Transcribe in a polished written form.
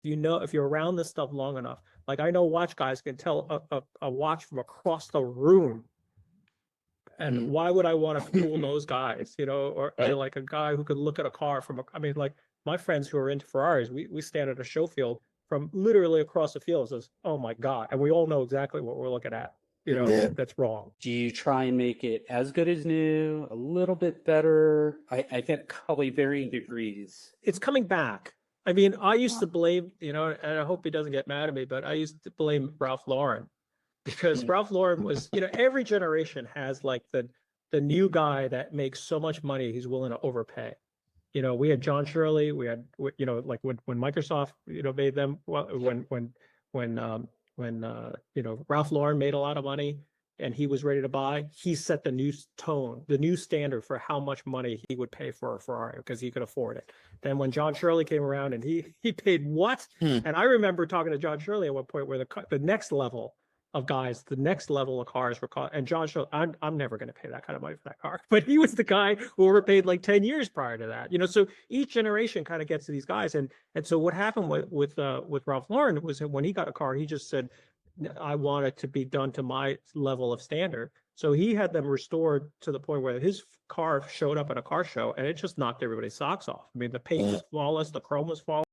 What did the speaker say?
if you're around this stuff long enough, like I know watch guys can tell a watch from across the room. And why would I want to fool those guys, or like a guy who could look at a car I mean, like my friends who are into Ferraris, we stand at a show field from literally across the field and says, oh my God. And we all know exactly what we're looking at, Yeah. that's wrong. Do you try and make it as good as new, a little bit better? I think probably varying degrees. It's coming back. I mean, I used to blame, and I hope he doesn't get mad at me, but I used to blame Ralph Lauren because Ralph Lauren was, every generation has like the new guy that makes so much money he's willing to overpay. We had John Shirley, we had, like when Microsoft, made them, well, when Ralph Lauren made a lot of money and he was ready to buy, he set the new tone, the new standard for how much money he would pay for a Ferrari because he could afford it. Then when John Shirley came around and he paid what? And I remember talking to John Shirley at one point where the next level of guys, the next level of cars were called, and John Shirley, I'm never going to pay that kind of money for that car, but he was the guy who overpaid like 10 years prior to that. So each generation kind of gets to these guys, and so what happened with Ralph Lauren was that when he got a car, he just said, I want it to be done to my level of standard. So he had them restored to the point where his car showed up at a car show and it just knocked everybody's socks off. I mean, the paint was flawless, the chrome was flawless.